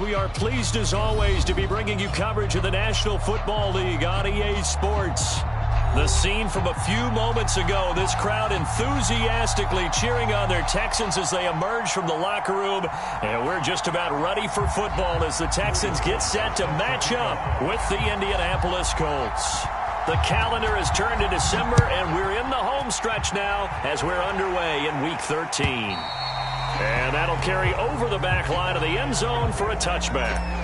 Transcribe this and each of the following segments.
We are pleased as always to be bringing you coverage of the National Football League on EA Sports. The scene from a few moments ago, this crowd enthusiastically cheering on their Texans as they emerge from the locker room. And we're just about ready for football as the Texans get set to match up with the Indianapolis Colts. The calendar has turned to December, and we're in the home stretch now as we're underway in Week 13. And that'll carry over the back line of the end zone for a touchback.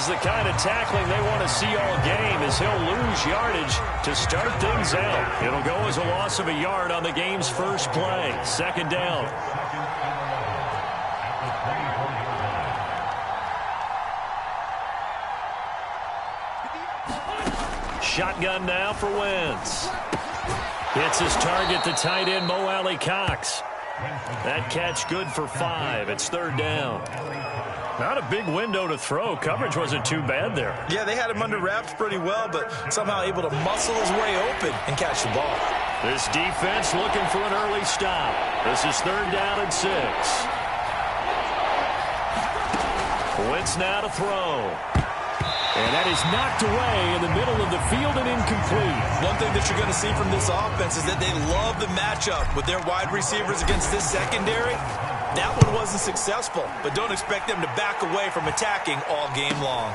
The kind of tackling they want to see all game as he'll lose yardage to start things out. It'll go as a loss of a yard on the game's first play. Second down. Shotgun now for Wentz. Hits his target, the tight end, Mo Alley-Cox. That catch good for 5. It's third down. Not a big window to throw. Coverage wasn't too bad there. Yeah, they had him under wraps pretty well, but somehow able to muscle his way open and catch the ball. This defense looking for an early stop. This is third down and 6. Wentz now to throw. And that is knocked away in the middle of the field and incomplete. One thing that you're going to see from this offense is that they love the matchup with their wide receivers against this secondary. That one wasn't successful, but don't expect them to back away from attacking all game long.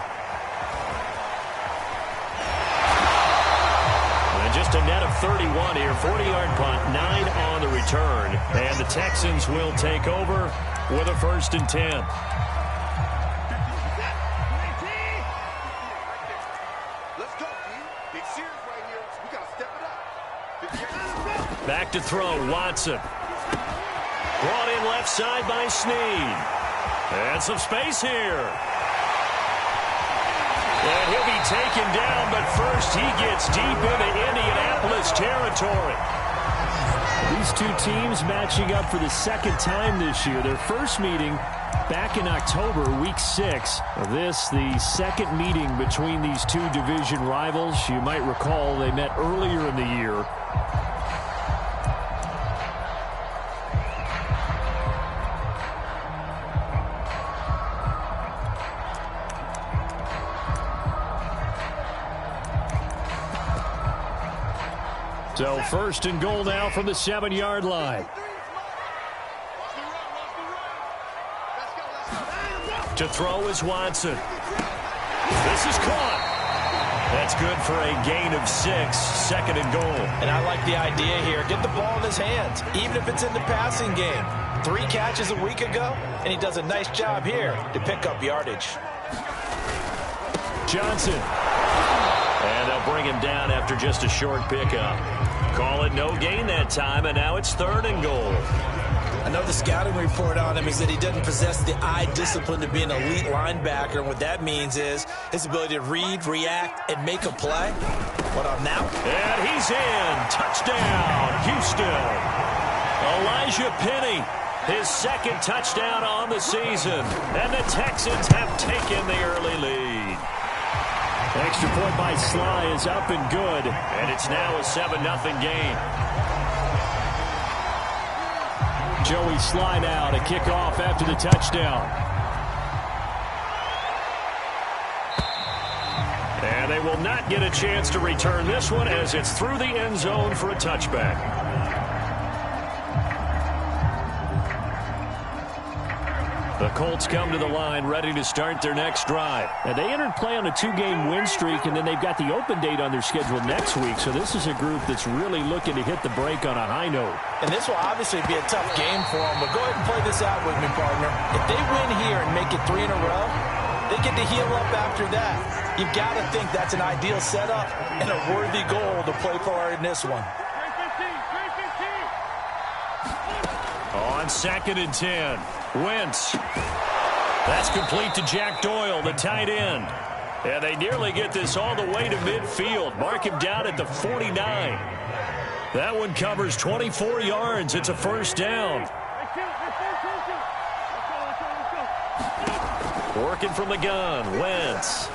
And just a net of 31 here, 40-yard punt, 9 on the return. And the Texans will take over with a 1st and 10. Back to throw, Watson. Brought in left side by Snead. And some space here. And he'll be taken down, but first he gets deep into Indianapolis territory. These two teams matching up for the second time this year. Their first meeting back in October, Week 6. This, the second meeting between these two division rivals. You might recall they met earlier in the year. So 1st and goal now from the 7-yard line. To throw is Watson. This is caught. That's good for a gain of 6, 2nd and goal. And I like the idea here. Get the ball in his hands, even if it's in the passing game. 3 catches a week ago, and he does a nice job here to pick up yardage. Johnson. And they'll bring him down after just a short pickup. Call it no gain that time, and now it's 3rd and goal. I know the scouting report on him is that he doesn't possess the eye discipline to be an elite linebacker, and what that means is his ability to read, react, and make a play. What on now? And he's in. Touchdown, Houston. Elijah Penny, his 2nd touchdown on the season, and the Texans have taken the early lead. Extra point by Sly is up and good. And it's now a 7-0 game. Joey Sly now to kick off after the touchdown. And they will not get a chance to return this one as it's through the end zone for a touchback. The Colts come to the line ready to start their next drive. And they entered play on a 2-game win streak, and then they've got the open date on their schedule next week. So this is a group that's really looking to hit the break on a high note. And this will obviously be a tough game for them, but go ahead and play this out with me, partner. If they win here and make it 3 in a row, they get to heal up after that. You've got to think that's an ideal setup and a worthy goal to play for in this one. On 2nd and 10. Wentz. That's complete to Jack Doyle, the tight end. And they nearly get this all the way to midfield. Mark him down at the 49. That one covers 24 yards. It's a first down. Working from the gun, Wentz.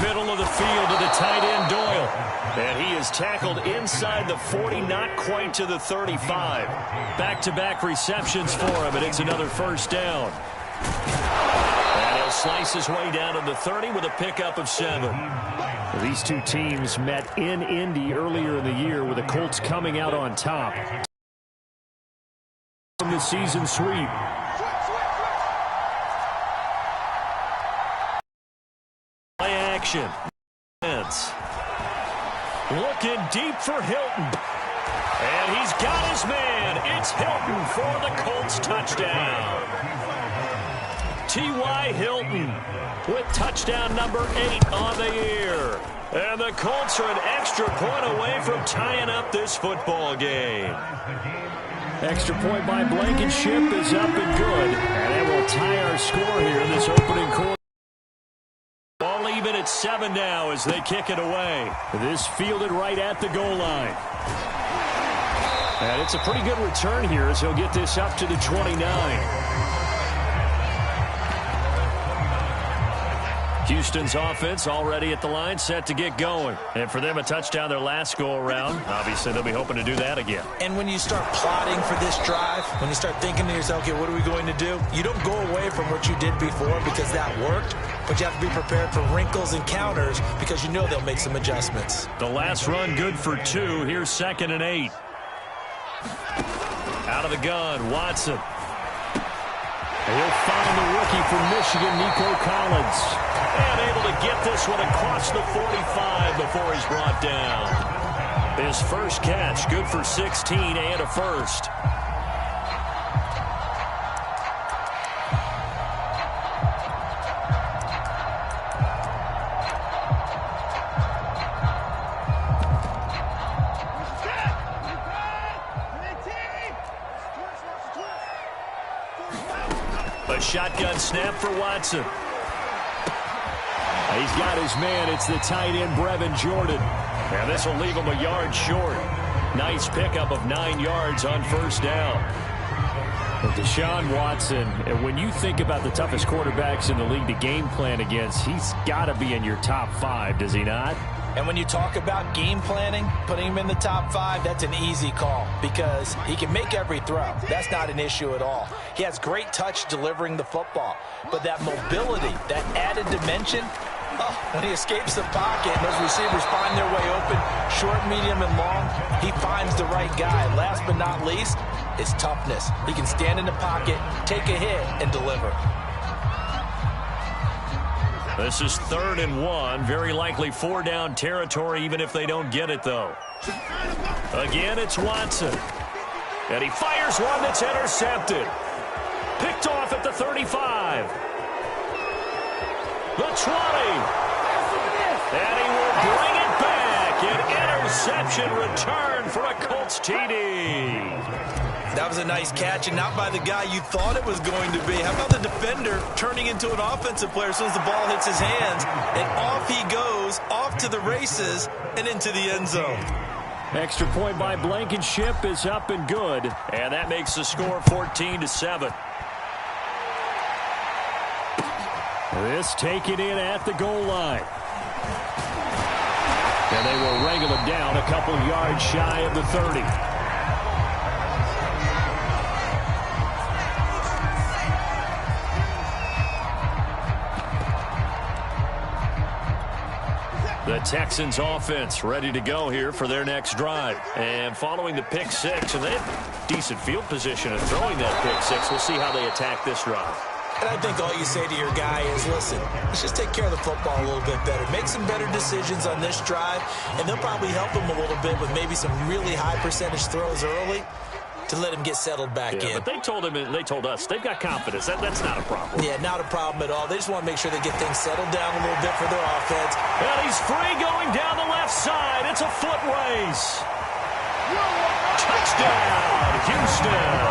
Middle of the field to the tight end, Doyle. And he is tackled inside the 40, not quite to the 35. Back-to-back receptions for him, and it's another first down. And he'll slice his way down to the 30 with a pickup of 7. These two teams met in Indy earlier in the year with the Colts coming out on top from the season sweep. Play action. Looking deep for Hilton. And he's got his man. It's Hilton for the Colts touchdown. T.Y. Hilton with touchdown number 8 on the year. And the Colts are an extra point away from tying up this football game. Extra point by Blankenship is up and good. And it will tie our score here in this opening quarter. Ball even at 7 now as they kick it away. This fielded right at the goal line. And it's a pretty good return here as he'll get this up to the 29. Houston's offense already at the line, set to get going. And for them, a touchdown their last go-around. Obviously, they'll be hoping to do that again. And when you start plotting for this drive, when you start thinking to yourself, okay, what are we going to do? You don't go away from what you did before because that worked, but you have to be prepared for wrinkles and counters because you know they'll make some adjustments. The last run good for 2. Here's 2nd and 8. Out of the gun, Watson. He'll find the rookie from Michigan, Nico Collins. And able to get this one across the 45 before he's brought down. His first catch, good for 16 and a first. A shotgun snap for Watson. He's got his man. It's the tight end, Brevin Jordan. And this will leave him a yard short. Nice pickup of 9 yards on first down. Well, Deshaun Watson, when you think about the toughest quarterbacks in the league to game plan against, he's got to be in your top 5, does he not? And when you talk about game planning, putting him in the top 5, that's an easy call because he can make every throw. That's not an issue at all. He has great touch delivering the football. But that mobility, that added dimension, when he escapes the pocket and those receivers find their way open, short, medium, and long, he finds the right guy. Last but not least, is toughness. He can stand in the pocket, take a hit, and deliver. This is 3rd and 1. Very likely 4-down territory, even if they don't get it, though. Again, it's Watson. And he fires one that's intercepted. Picked off at the 35. The 20. And he will bring it back. An interception return for a Colts TD. That was a nice catch, and not by the guy you thought it was going to be. How about the defender turning into an offensive player as soon as the ball hits his hands? And off he goes, off to the races, and into the end zone. Extra point by Blankenship is up and good. And that makes the score 14-7. This taken in at the goal line. And they will wrangle him down a couple yards shy of the 30. The Texans offense ready to go here for their next drive. And following the pick 6, and they have decent field position of throwing that pick 6. We'll see how they attack this drive. And I think all you say to your guy is, listen, let's just take care of the football a little bit better. Make some better decisions on this drive, and they'll probably help him a little bit with maybe some really high percentage throws early to let him get settled back in. But they told him, and they told us, they've got confidence. That's not a problem. Yeah, not a problem at all. They just want to make sure they get things settled down a little bit for their offense. And he's free going down the left side. It's a foot race. Touchdown, Houston.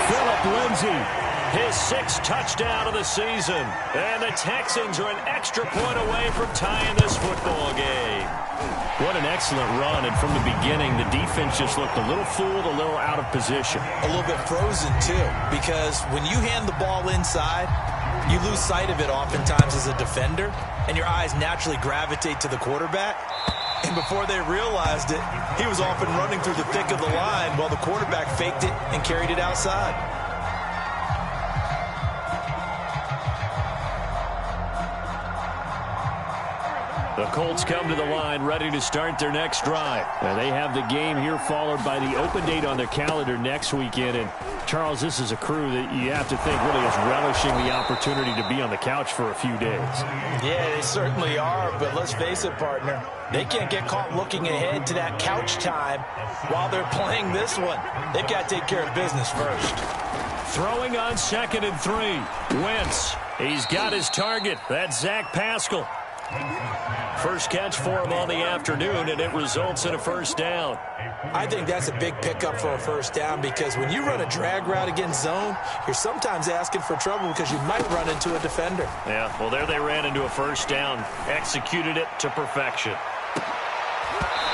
Philip Lindsay his 6th touchdown of the season. And the Texans are an extra point away from tying this football game. What an excellent run, and from the beginning, the defense just looked a little fooled, a little out of position. A little bit frozen, too, because when you hand the ball inside, you lose sight of it oftentimes as a defender, and your eyes naturally gravitate to the quarterback. And before they realized it, he was off and running through the thick of the line while the quarterback faked it and carried it outside. The Colts come to the line ready to start their next drive. Now they have the game here followed by the open date on their calendar next weekend. And, Charles, this is a crew that you have to think really is relishing the opportunity to be on the couch for a few days. Yeah, they certainly are, but let's face it, partner. They can't get caught looking ahead to that couch time while they're playing this one. They've got to take care of business first. Throwing on 2nd and 3. Wentz. He's got his target. That's Zach Pascal. First catch for him on the afternoon, and it results in a first down. I think that's a big pickup for a first down because when you run a drag route against zone, you're sometimes asking for trouble because you might run into a defender. Yeah, well, there they ran into a first down, executed it to perfection.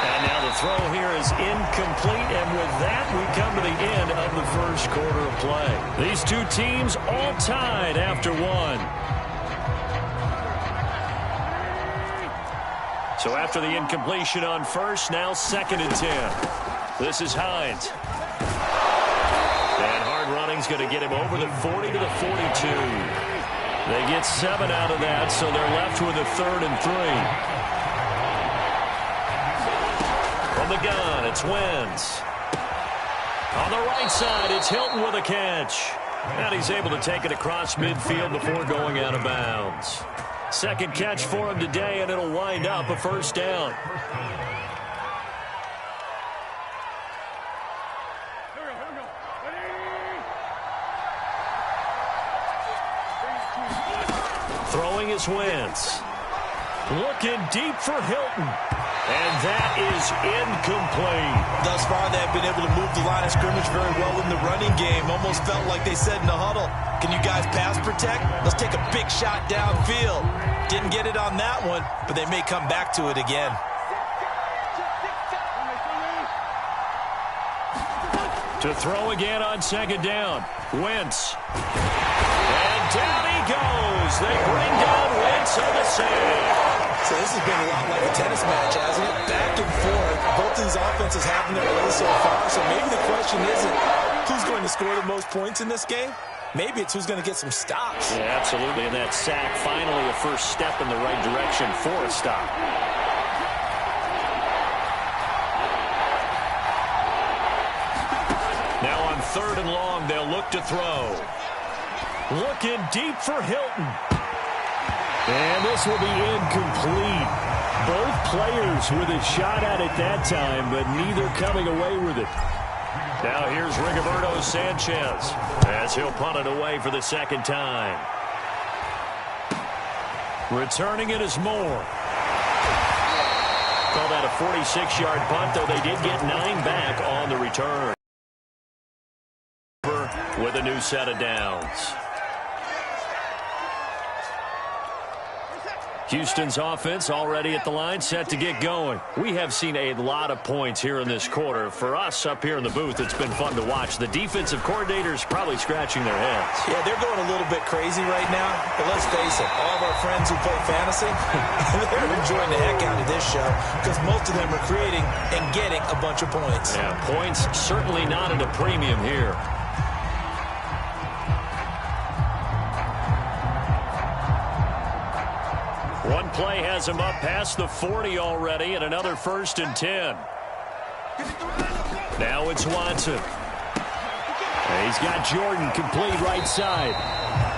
And now the throw here is incomplete, and with that, we come to the end of the first quarter of play. These two teams all tied after one. So after the incompletion on first, now 2nd and 10. This is Hines. And hard running's going to get him over the 40 to the 42. They get 7 out of that, so they're left with a 3rd and 3. From the gun, it's Wentz. On the right side, it's Hilton with a catch. And he's able to take it across midfield before going out of bounds. 2nd catch for him today, and it'll wind up a first down. Throwing is Wentz. Looking deep for Hilton. And that is incomplete. Thus far, they've been able to move the line of scrimmage very well in the running game. Almost felt like they said in the huddle, can you guys pass protect? Let's take a big shot downfield. Didn't get it on that one, but they may come back to it again. To throw again on 2nd down. Wentz. And down he goes. They bring down Wentz on the save. So this has been a lot like a tennis match, hasn't it? Back and forth. Both these offenses having their way so far. So maybe the question isn't who's going to score the most points in this game. Maybe it's who's going to get some stops. Yeah, absolutely. And that sack, finally a first step in the right direction for a stop. Now on 3rd and long, they'll look to throw. Looking deep for Hilton. And this will be incomplete. Both players with a shot at it that time, but neither coming away with it. Now here's Rigoberto Sanchez as he'll punt it away for the 2nd time. Returning it is Moore. Call that a 46-yard punt, though they did get 9 back on the return. With a new set of downs. Houston's offense already at the line, set to get going. We have seen a lot of points here in this quarter. For us up here in the booth, it's been fun to watch. The defensive coordinators probably scratching their heads. Yeah, they're going a little bit crazy right now. But let's face it, all of our friends who play fantasy, they're enjoying the heck out of this show because most of them are creating and getting a bunch of points. Yeah, points certainly not at a premium here. One play has him up past the 40 already, and another 1st and 10. Now it's Watson. And he's got Jordan complete right side.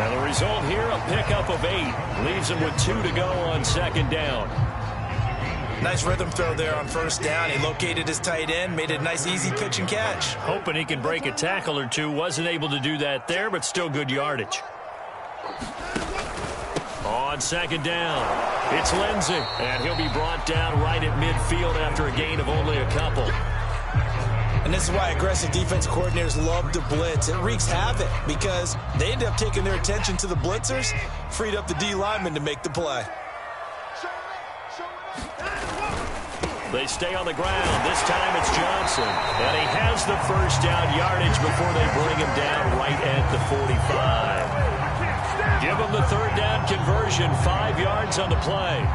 And the result here, a pickup of 8. Leaves him with 2 to go on 2nd down. Nice rhythm throw there on 1st down. He located his tight end, made it a nice easy pitch and catch. Hoping he could break a tackle or two. Wasn't able to do that there, but still good yardage. On 2nd down, it's Lindsey, and he'll be brought down right at midfield after a gain of only a couple. And And this is why aggressive defense coordinators love to blitz. It wreaks havoc because they end up taking their attention to the blitzers, freed up the D lineman to make the play. They stay on the ground. This time it's Johnson. And he has the first down yardage before they bring him down right at the 45. Give him the third down conversion, 5 yards on the play.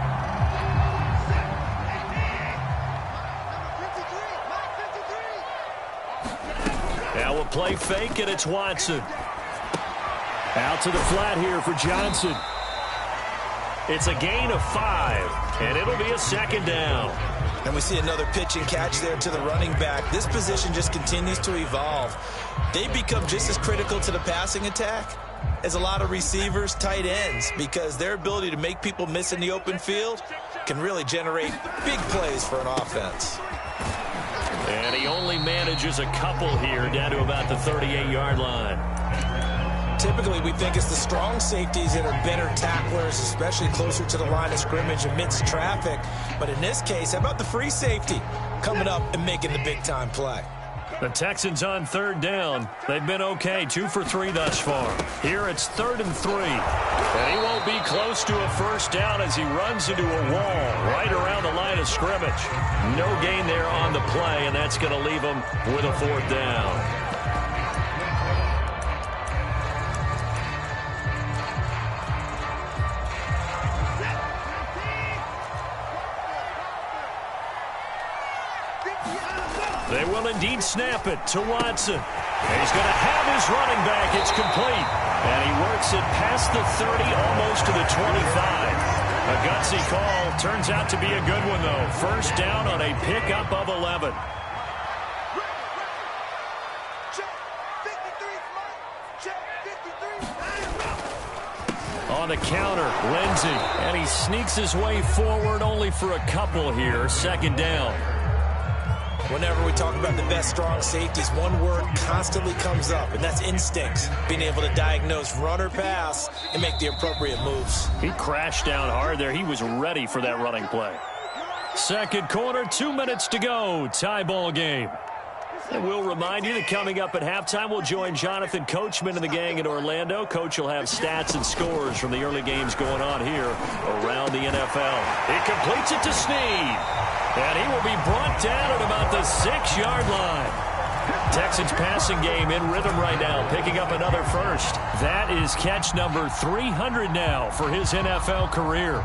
Now we'll play fake, and it's Watson. Out to the flat here for Johnson. It's a gain of 5, and it'll be a second down. And we see another pitch and catch there to the running back. This position just continues to evolve. They become just as critical to the passing attack as a lot of receivers, tight ends, because their ability to make people miss in the open field can really generate big plays for an offense. And he only manages a couple here down to about the 38-yard line. Typically, we think it's the strong safeties that are better tacklers, especially closer to the line of scrimmage amidst traffic. But in this case, how about the free safety coming up and making the big-time play? The Texans on third down. They've been okay, 2 for 3 thus far. Here it's 3rd and 3. And he won't be close to a first down as he runs into a wall right around the line of scrimmage. No gain there on the play, and that's going to leave him with a 4th down. They will indeed snap it to Watson. And he's going to have his running back. It's complete. And he works it past the 30, almost to the 25. A gutsy call. Turns out to be a good one, though. First down on a pickup of 11. On the counter, Lindsey. And he sneaks his way forward only for a couple here. Second down. Whenever we talk about the best strong safeties, one word constantly comes up, and that's instinct. Being able to diagnose run or pass and make the appropriate moves. He crashed down hard there. He was ready for that running play. Second quarter, 2 minutes to go. Tie ball game. And we'll remind you that coming up at halftime, we'll join Jonathan Coachman and the gang in Orlando. Coach will have stats and scores from the early games going on here around the NFL. He completes it to Snead. And he will be brought down at about the 6-yard line. Texans passing game in rhythm right now, picking up another first. That is catch number 300 now for his NFL career.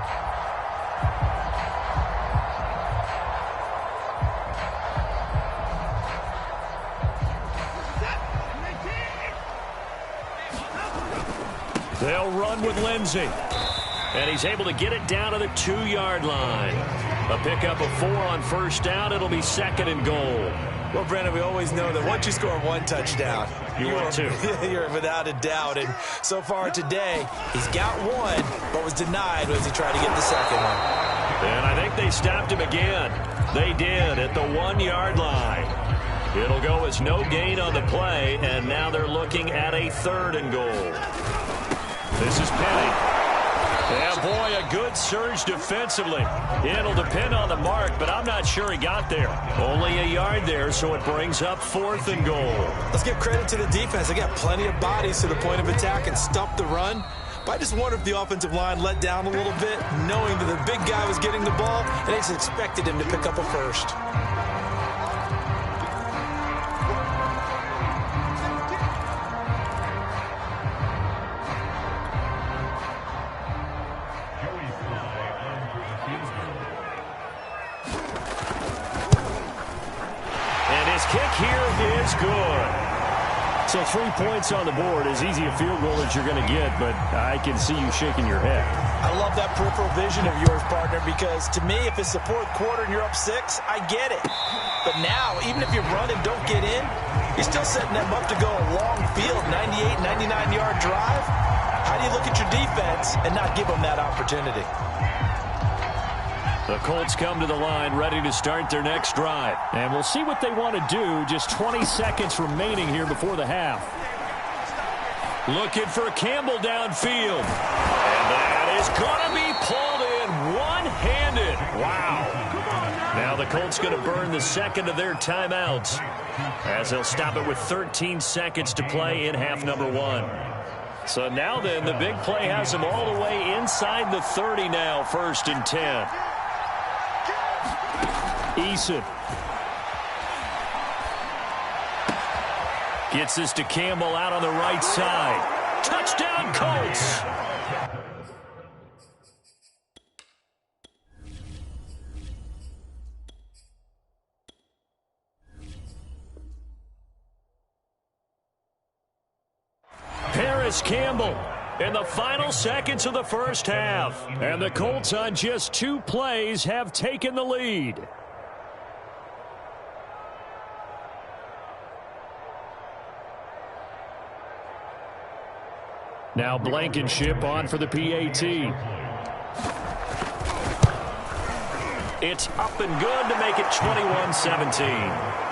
They'll run with Lindsey. And he's able to get it down to the 2-yard line. A pickup of 4 on first down. It'll be 2nd and goal. Well, Brandon, we always know that once you score 1 touchdown, you are 2. You're without a doubt. And so far today, he's got 1, but was denied as he tried to get the second one. And I think they stopped him again. They did at the 1-yard line. It'll go as no gain on the play, and now they're looking at a 3rd and goal. This is Penny. Yeah, boy, a good surge defensively. It'll depend on the mark, but I'm not sure he got there. Only a yard there, so it brings up 4th and goal. Let's give credit to the defense. They got plenty of bodies to the point of attack and stop the run. But I just wonder if the offensive line let down a little bit, knowing that the big guy was getting the ball, and they just expected him to pick up a first. Kick here is good. So 3 points on the board, as easy a field goal as you're going to get, but I can see you shaking your head. I love that peripheral vision of yours, partner, because to me, if it's the 4th quarter and you're up 6, I get it. But now, even if you run and don't get in, you're still setting them up to go a long field, 98, 99-yard drive. How do you look at your defense and not give them that opportunity? The Colts come to the line ready to start their next drive. And we'll see what they want to do. Just 20 seconds remaining here before the half. Looking for Campbell downfield. And that is going to be pulled in one-handed. Wow. Now the Colts going to burn the second of their timeouts as they'll stop it with 13 seconds to play in half number 1. So now then, the big play has them all the way inside the 30 now, 1st and 10. Eason gets this to Campbell out on the right side. Touchdown, Colts! Paris Campbell in the final seconds of the first half. And the Colts on just 2 plays have taken the lead. Now Blankenship on for the PAT. It's up and good to make it 21-17.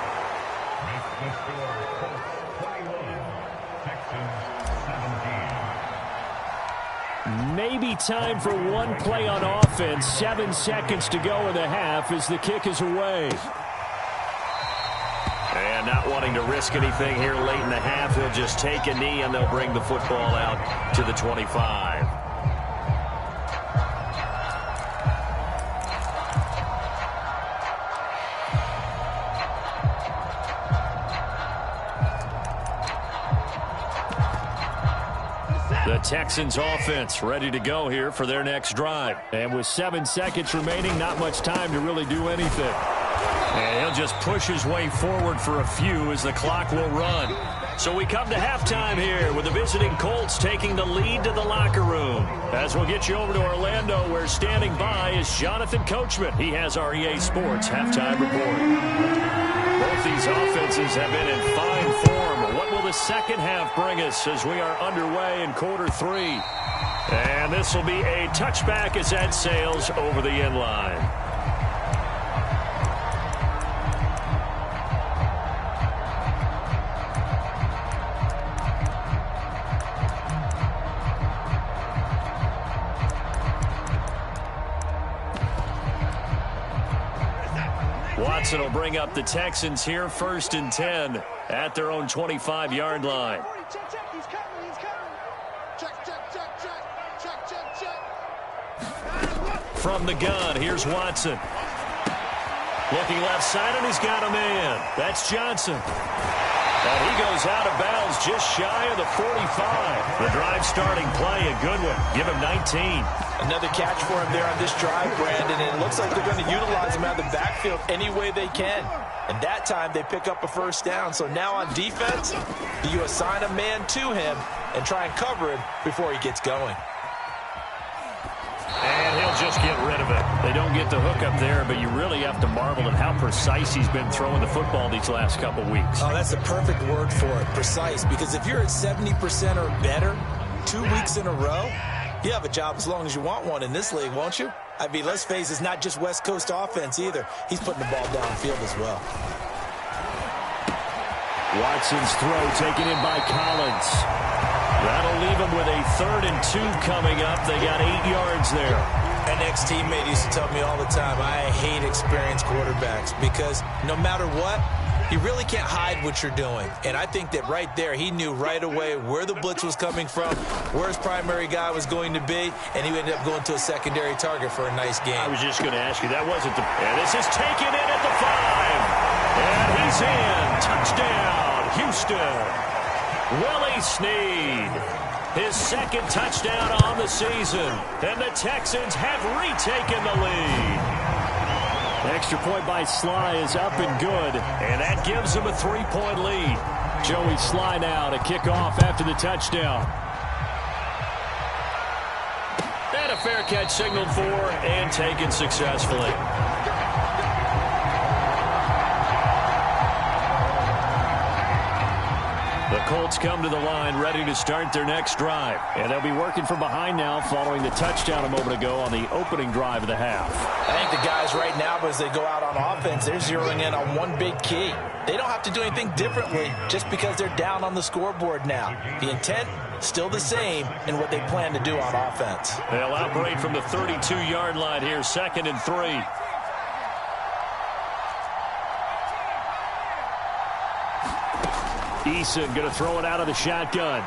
Maybe time for one play on offense. 7 seconds to go in the half as the kick is away. And not wanting to risk anything here late in the half, they'll just take a knee and they'll bring the football out to the 25. The Texans offense ready to go here for their next drive. And with 7 seconds remaining, not much time to really do anything. And he'll just push his way forward for a few as the clock will run. So we come to halftime here with the visiting Colts taking the lead to the locker room. As we'll get you over to Orlando, where standing by is Jonathan Coachman. He has our EA Sports halftime report. Both these offenses have been in fine form. What will the second half bring us as we are underway in quarter 3? And this will be a touchback as that sails over the end line. Watson will bring up the Texans here, 1st and 10 at their own 25-yard line. From the gun, here's Watson. Looking left side, and he's got a man. That's Johnson. And he goes out of bounds just shy of the 45. The drive starting play, a good one. Give him 19. Another catch for him there on this drive, Brandon, and it looks like they're going to utilize him out of the backfield any way they can. And that time they pick up a first down. So now on defense, you assign a man to him and try and cover him before he gets going. And he'll just get rid of it. They don't get the hook up there, but you really have to marvel at how precise he's been throwing the football these last couple weeks. Oh, that's the perfect word for it, precise. Because if you're at 70% or better 2 weeks in a row, you have a job as long as you want one in this league, won't you? I mean, let's face it, it's not just West Coast offense either. He's putting the ball downfield as well. Watson's throw taken in by Collins. That'll leave him with a 3rd and 2 coming up. They got 8 yards there. An ex-teammate used to tell me all the time, I hate experienced quarterbacks because no matter what, you really can't hide what you're doing. And I think that right there, he knew right away where the blitz was coming from, where his primary guy was going to be, and he ended up going to a secondary target for a nice game. I was just going to ask you, that wasn't the... And this is taken in at the 5. And he's in. Touchdown, Houston. Willie Snead. His 2nd touchdown on the season. And the Texans have retaken the lead. Extra point by Sly is up and good, and that gives them a 3-point lead. Joey Sly now to kick off after the touchdown. And a fair catch signaled for and taken successfully. The Colts come to the line ready to start their next drive. And they'll be working from behind now following the touchdown a moment ago on the opening drive of the half. I think the guys right now, as they go out on offense, they're zeroing in on one big key. They don't have to do anything differently just because they're down on the scoreboard now. The intent, still the same in what they plan to do on offense. They'll operate from the 32-yard line here, 2nd and 3. Eason going to throw it out of the shotgun.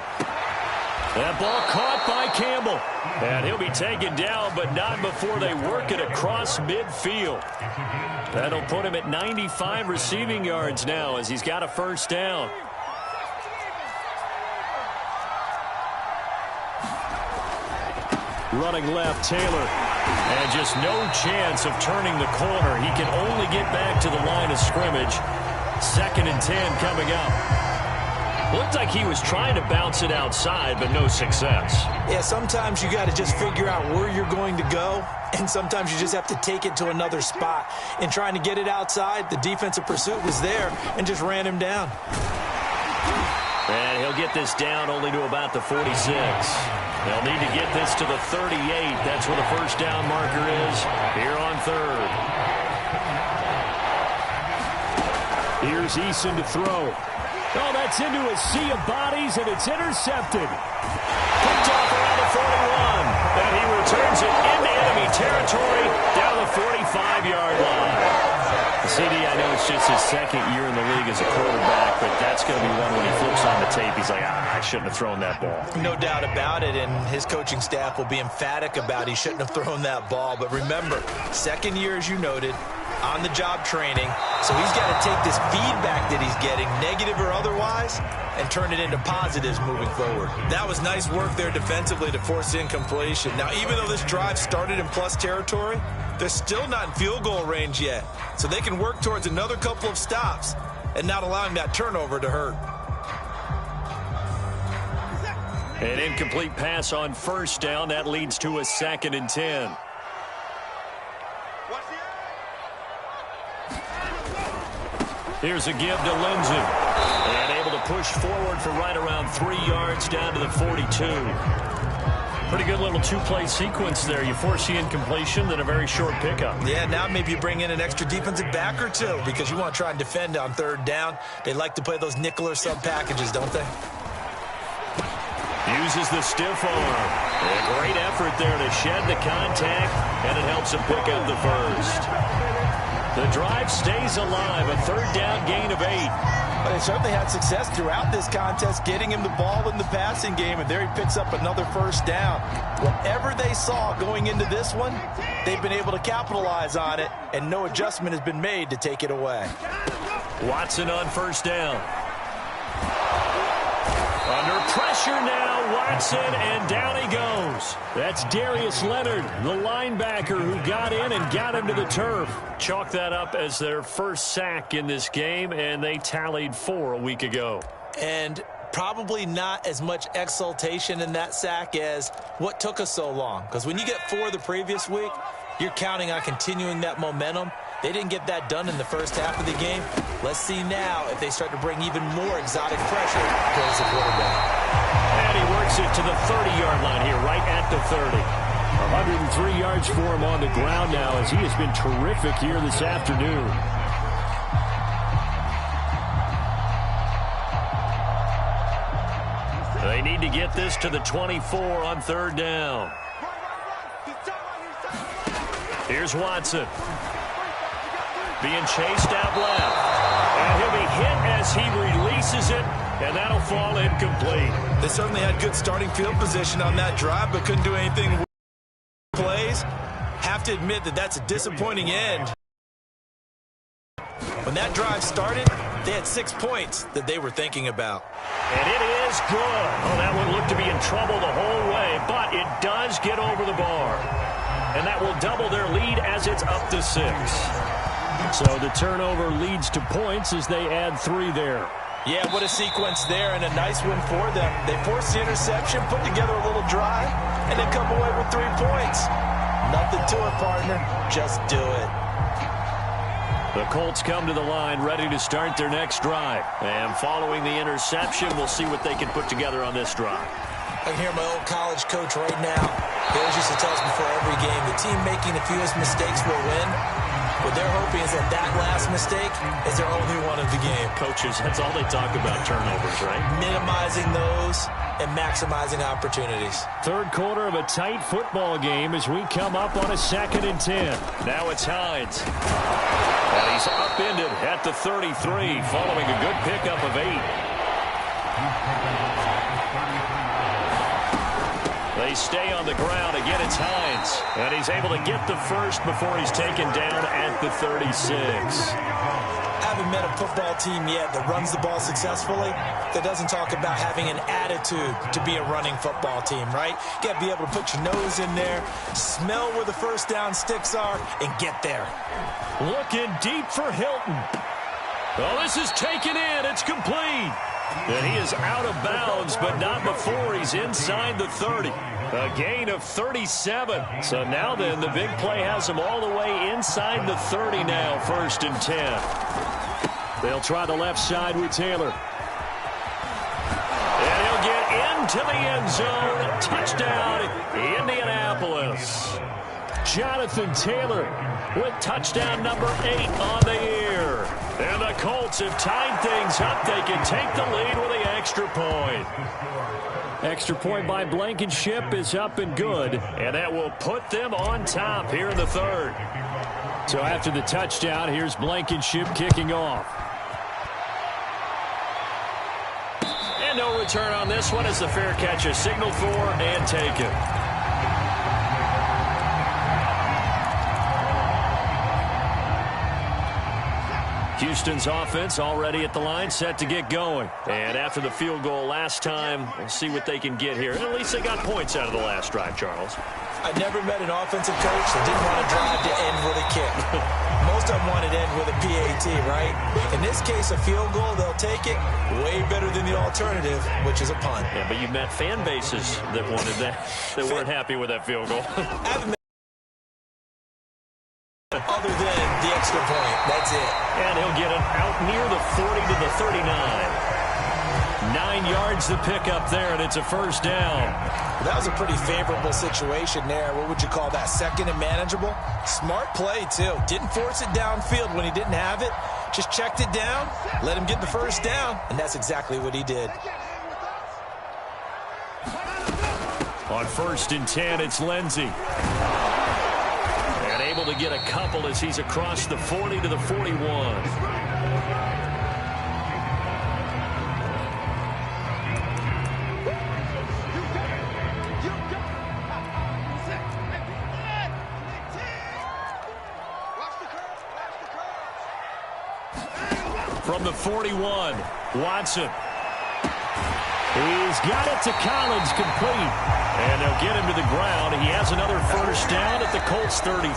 That ball caught by Campbell. And he'll be taken down, but not before they work it across midfield. That'll put him at 95 receiving yards now as he's got a first down. Running left, Taylor. And just no chance of turning the corner. He can only get back to the line of scrimmage. 2nd and 10 coming up. Looked like he was trying to bounce it outside, but no success. Yeah, sometimes you got to just figure out where you're going to go, and sometimes you just have to take it to another spot. In trying to get it outside, the defensive pursuit was there and just ran him down. And he'll get this down only to about the 46. They'll need to get this to the 38. That's where the first down marker is here on 3rd. Here's Eason to throw. Oh, that's into a sea of bodies, and it's intercepted. Picked off around the 41. And he returns it into enemy territory down the 45-yard line. CD, I know it's just his 2nd year in the league as a quarterback, but that's going to be one when he flips on the tape. He's like, I shouldn't have thrown that ball. No doubt about it, and his coaching staff will be emphatic about he shouldn't have thrown that ball. But remember, 2nd year, as you noted, on-the-job training. So he's got to take this feedback that he's getting, negative or otherwise, and turn it into positives moving forward. That was nice work there defensively to force incompletion. Now, even though this drive started in plus territory, they're still not in field goal range yet. So they can work towards another couple of stops and not allowing that turnover to hurt. An incomplete pass on first down. That leads to a 2nd and 10. Here's a give to Lindsey. And able to push forward for right around 3 yards down to the 42. Pretty good little two-play sequence there. You force the incompletion, then a very short pickup. Yeah, now maybe you bring in an extra defensive back or two because you want to try and defend on 3rd down. They like to play those nickel or sub packages, don't they? Uses the stiff arm. A great effort there to shed the contact, and it helps him pick up the first. The drive stays alive, a 3rd down gain of 8. But they certainly had success throughout this contest, getting him the ball in the passing game, and there he picks up another first down. Whatever they saw going into this one, they've been able to capitalize on it, and no adjustment has been made to take it away. Watson on first down. Under pressure now, Watson, and down he goes. That's Darius Leonard, the linebacker who got in and got him to the turf. Chalk that up as their first sack in this game, and they tallied 4 a week ago. And probably not as much exultation in that sack as what took us so long. Because when you get 4 the previous week, you're counting on continuing that momentum. They didn't get that done in the first half of the game. Let's see now if they start to bring even more exotic pressure towards the quarterback. And he works it to the 30-yard line here, right at the 30. 103 yards for him on the ground now as he has been terrific here this afternoon. They need to get this to the 24 on 3rd down. Here's Watson. Being chased out left. And he'll be hit as he releases it, and that'll fall incomplete. They certainly had good starting field position on that drive, but couldn't do anything with plays. Have to admit that that's a disappointing end. When that drive started, they had 6 points that they were thinking about. And it is good. Oh, that one looked to be in trouble the whole way, but it does get over the bar. And that will double their lead as it's up to 6. So the turnover leads to points as they add 3 there. Yeah, what a sequence there, and a nice win for them. They forced the interception, put together a little drive, and then come away with 3 points. Nothing to it, partner. Just do it. The Colts come to the line ready to start their next drive. And following the interception, we'll see what they can put together on this drive. I can hear my old college coach right now. He always used to tell us before every game, the team making the fewest mistakes will win. What they're hoping is that that last mistake is their only one of the game. Coaches, that's all they talk about, turnovers, right? Minimizing those and maximizing opportunities. 3rd quarter of a tight football game as we come up on a 2nd and 10. Now it's Hines. And he's upended at the 33 following a good pickup of 8. They stay on the ground. Again, it's Hines. And he's able to get the first before he's taken down at the 36. I haven't met a football team yet that runs the ball successfully that doesn't talk about having an attitude to be a running football team, right? You got to be able to put your nose in there, smell where the first down sticks are, and get there. Looking deep for Hilton. Oh, this is taken in. It's complete. And he is out of bounds, but not before he's inside the 30. A gain of 37. So now then, the big play has him all the way inside the 30 now, 1st and 10. They'll try the left side with Taylor. And he'll get into the end zone. Touchdown, Indianapolis. Jonathan Taylor with touchdown number 8 on the year. And the Colts have tied things up. They can take the lead with the extra point. Extra point by Blankenship is up and good. And that will put them on top here in the 3rd. So after the touchdown, here's Blankenship kicking off. And no return on this one as the fair catch is signaled for and taken. Houston's offense already at the line, set to get going. And after the field goal last time, we'll see what they can get here. And at least they got points out of the last drive, Charles. I never met an offensive coach that didn't want to drive to end with a kick. Most of them wanted to end with a PAT, right? In this case, a field goal, they'll take it. Way better than the alternative, which is a punt. Yeah, but you met fan bases that wanted that, that weren't happy with that field goal. Other than the extra point. That's it. And he'll get it out near the 40 to the 39. 9 yards to pick up there, and it's a 1st down. That was a pretty favorable situation there. What would you call that? 2nd and manageable? Smart play, too. Didn't force it downfield when he didn't have it. Just checked it down, let him get the 1st down, and that's exactly what he did. On 1st and 10, it's Lindsey. And able to get a couple as he's across the 40 to the 41. From the 41, Watson. He's got it to Collins, complete. And they'll get him to the ground. He has another 1st down at the Colts 33.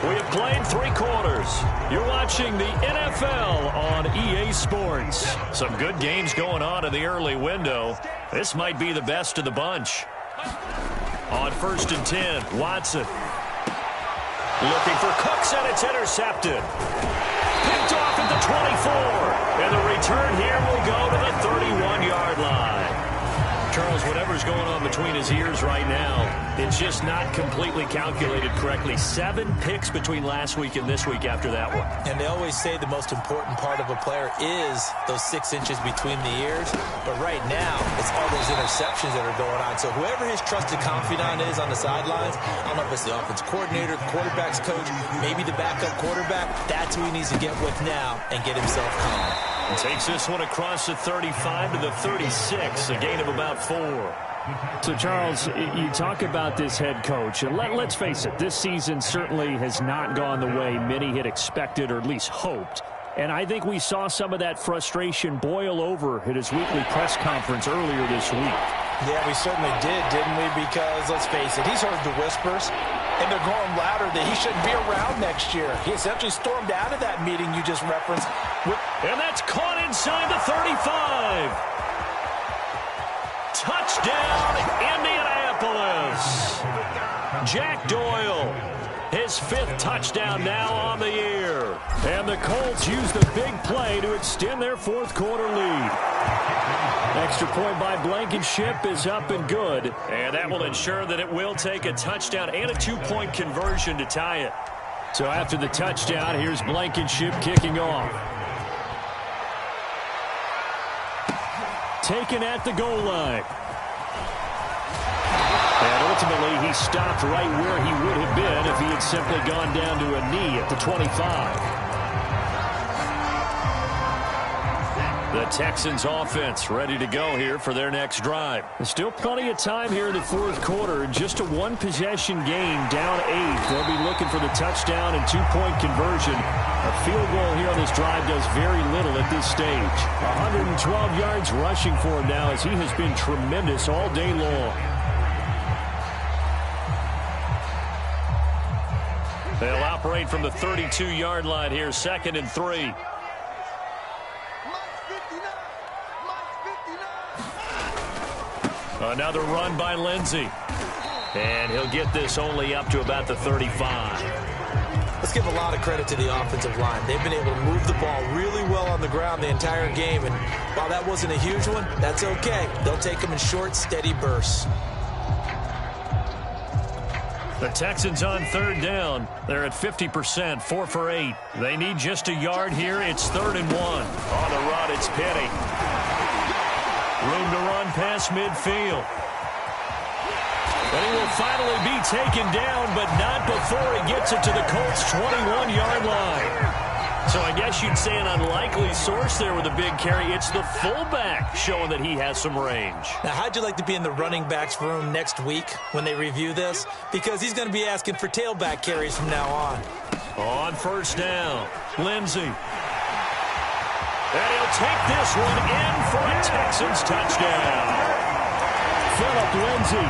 We have played 3 quarters. You're watching the NFL on EA Sports. Some good games going on in the early window. This might be the best of the bunch. On 1st and 10, Watson. Looking for Cooks, and it's intercepted. Picked off at the 24. And the return here will go to the 31-yard line. Charles, whatever's going on between his ears right now, it's just not completely calculated correctly. 7 picks between last week and this week after that one. And they always say the most important part of a player is those 6 inches between the ears. But right now, it's all those interceptions that are going on. So whoever his trusted confidant is on the sidelines, I don't know if it's the offense coordinator, the quarterback's coach, maybe the backup quarterback, that's who he needs to get with now and get himself calm. And takes this one across the 35 to the 36, a gain of about 4. So, Charles, you talk about this head coach, and let's face it, this season certainly has not gone the way many had expected or at least hoped. And I think we saw some of that frustration boil over at his weekly press conference earlier this week. Yeah, we certainly did, didn't we? Because, let's face it, he's heard the whispers, and they're going louder that he shouldn't be around next year. He essentially stormed out of that meeting you just referenced. And that's caught inside the 35. Touchdown, Indianapolis. Jack Doyle, his 5th touchdown now on the year. And the Colts use the big play to extend their 4th quarter lead. Extra point by Blankenship is up and good. And that will ensure that it will take a touchdown and a 2-point conversion to tie it. So after the touchdown, here's Blankenship kicking off. Taken at the goal line. And ultimately, he stopped right where he would have been if he had simply gone down to a knee at the 25. The Texans offense ready to go here for their next drive. There's still plenty of time here in the fourth quarter. Just a one-possession game, down 8. They'll be looking for the touchdown and two-point conversion. A field goal here on this drive does very little at this stage. 112 yards rushing for him now as he has been tremendous all day long. They'll operate from the 32-yard line here, 2nd and 3. Another run by Lindsey. And he'll get this only up to about the 35. Let's give a lot of credit to the offensive line. They've been able to move the ball really well on the ground the entire game. And while that wasn't a huge one, that's okay. They'll take them in short, steady bursts. The Texans on 3rd down. They're at 50%, 4 for 8. They need just a yard here. It's 3rd and 1. On the run, it's Penny. Room to run past midfield. And he will finally be taken down, but not before he gets it to the Colts' 21-yard line. So I guess you'd say an unlikely source there with a big carry. It's the fullback showing that he has some range. Now, how'd you like to be in the running backs room next week when they review this? Because he's going to be asking for tailback carries from now on. On 1st down, Lindsey. And he'll take this one in for a Texans touchdown. Phillip Lindsey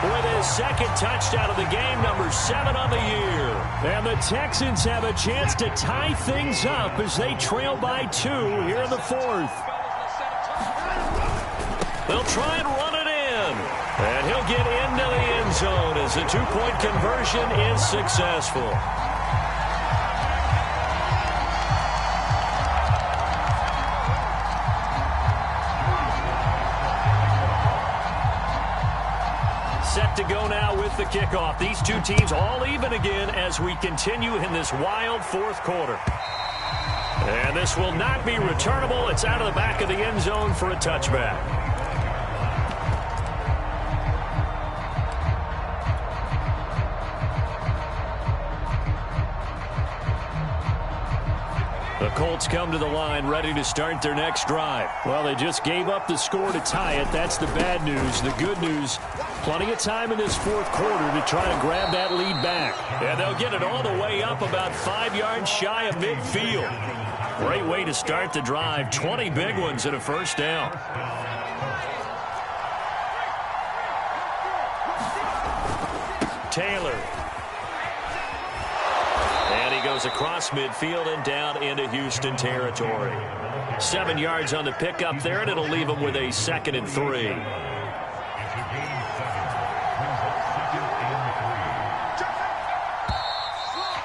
with his 2nd touchdown of the game, number 7 on the year. And the Texans have a chance to tie things up as they trail by 2 here in the 4th. They'll try and run it in. And he'll get into the end zone as the 2-point conversion is successful. Set to go now with the kickoff. These two teams all even again as we continue in this wild 4th quarter. And this will not be returnable. It's out of the back of the end zone for a touchback. The Colts come to the line ready to start their next drive. Well, they just gave up the score to tie it. That's the bad news. The good news, plenty of time in this 4th quarter to try to grab that lead back. And they'll get it all the way up about 5 yards shy of midfield. Great way to start the drive. 20 big ones and a 1st down. Taylor. And he goes across midfield and down into Houston territory. 7 yards on the pickup there, and it'll leave him with a 2nd and 3.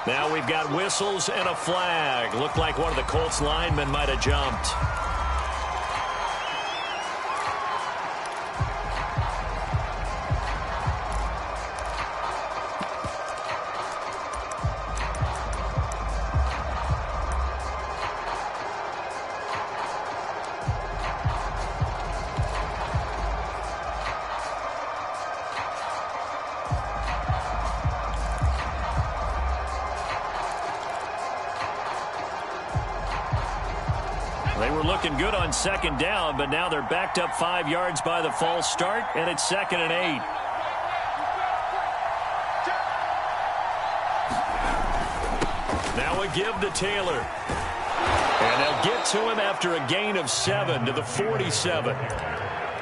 Now we've got whistles and a flag. Looked like one of the Colts linemen might have jumped. They were looking good on 2nd down, but now they're backed up 5 yards by the false start, and it's 2nd and 8. Now a give to Taylor. And they'll get to him after a gain of 7 to the 47.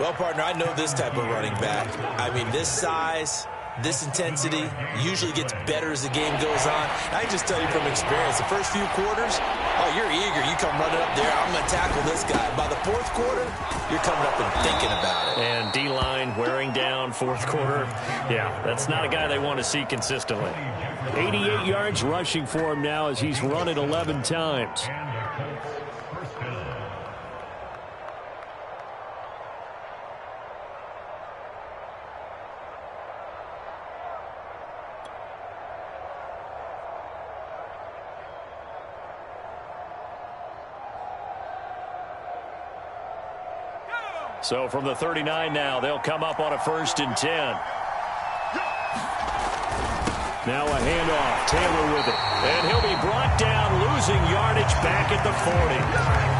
Well, partner, I know this type of running back. I mean, this size, this intensity usually gets better as the game goes on. I can just tell you from experience, the first few quarters, oh, you're eager. You come running up there, I'm going to tackle this guy. By the 4th quarter, you're coming up and thinking about it. And D-line wearing down 4th quarter. Yeah, that's not a guy they want to see consistently. 88 yards rushing for him now as he's run it 11 times. So from the 39 now, they'll come up on a 1st and 10. Now a handoff. Taylor with it. And he'll be brought down, losing yardage back at the 40.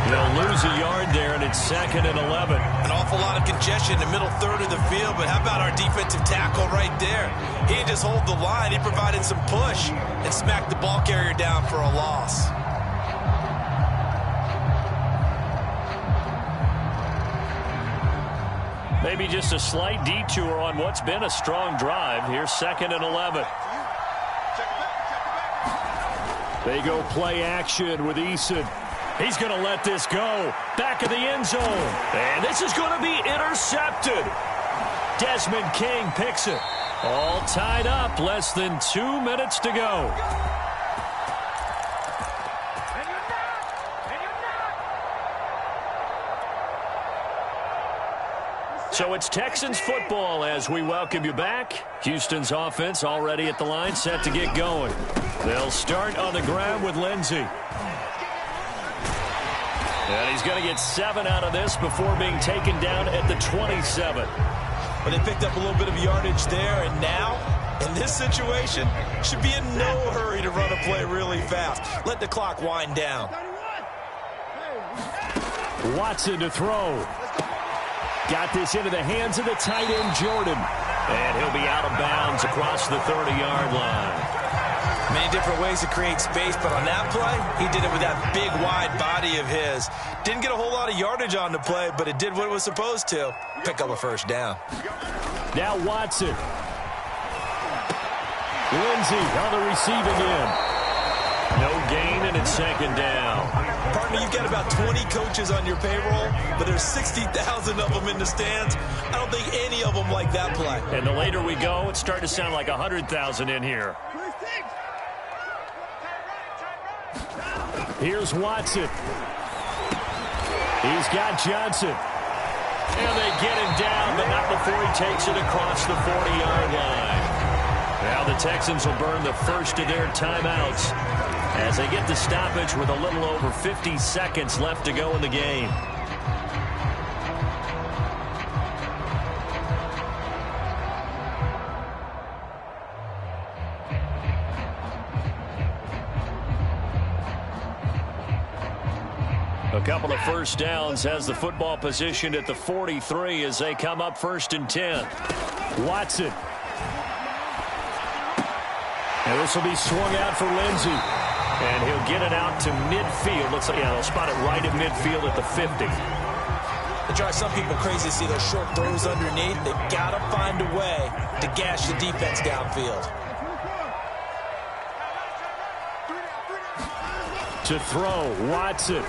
He'll lose a yard there, and it's 2nd and 11. An awful lot of congestion in the middle third of the field, but how about our defensive tackle right there? He didn't just hold the line. He provided some push and smacked the ball carrier down for a loss. Maybe just a slight detour on what's been a strong drive. Here's 2nd and 11. They go play action with Eason. He's going to let this go. Back of the end zone. And this is going to be intercepted. Desmond King picks it. All tied up. Less than 2 minutes to go. So it's Texans football as we welcome you back. Houston's offense already at the line, set to get going. They'll start on the ground with Lindsey. And he's going to get 7 out of this before being taken down at the 27. Well, they picked up a little bit of yardage there, and now, in this situation, should be in no hurry to run a play really fast. Let the clock wind down. Watson to throw. Got this into the hands of the tight end, Jordan. And he'll be out of bounds across the 30-yard line. Many different ways to create space, but on that play, he did it with that big, wide body of his. Didn't get a whole lot of yardage on the play, but it did what it was supposed to. Pick up a first down. Now Watson. Lindsey on the receiving end. No gain, and it's 2nd down. Partner, you've got about 20 coaches on your payroll, but there's 60,000 of them in the stands. I don't think any of them like that play. And the later we go, it's starting to sound like 100,000 in here. Here's Watson. He's got Johnson. And they get him down, but not before he takes it across the 40-yard line. Now the Texans will burn the first of their timeouts as they get the stoppage with a little over 50 seconds left to go in the game. A couple of first downs has the football positioned at the 43 as they come up 1st and 10. Watson. And this will be swung out for Lindsey. And he'll get it out to midfield. Looks like, yeah, they'll spot it right at midfield at the 50. It drives some people crazy to see those short throws underneath. They've got to find a way to gash the defense downfield. To throw, Watson.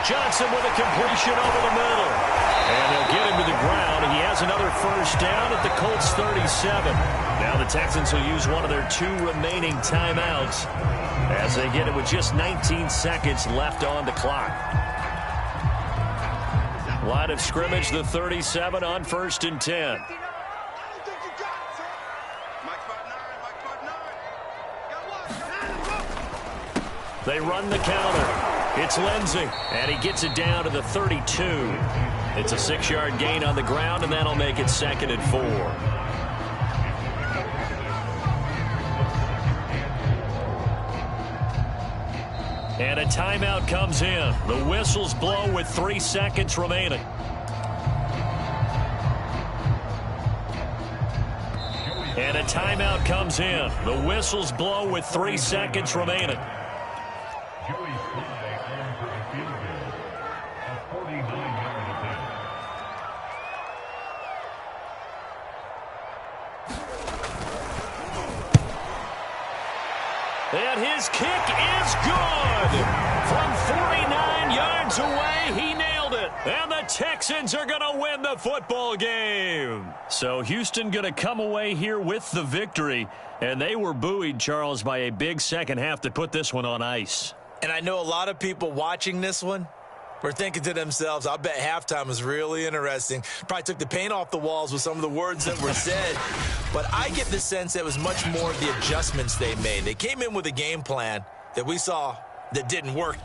Johnson with a completion over the middle. And they'll get him to the ground. He has another first down at the Colts 37. Now the Texans will use one of their 2 remaining timeouts as they get it with just 19 seconds left on the clock. Line of scrimmage, the 37 on 1st and 10. They run the counter. It's Lindsey, and he gets it down to the 32. It's a 6-yard gain on the ground, and that'll make it 2nd and 4. And a timeout comes in. The whistles blow with 3 seconds remaining. And a timeout comes in. The whistles blow with 3 seconds remaining. And his kick is good. From 49 yards away, he nailed it. And the Texans are going to win the football game. So Houston going to come away here with the victory. And they were buoyed, Charles, by a big second half to put this one on ice. And I know a lot of people watching this one were thinking to themselves, I bet halftime was really interesting. Probably took the paint off the walls with some of the words that were said. But I get the sense that it was much more of the adjustments they made. They came in with a game plan that we saw that didn't work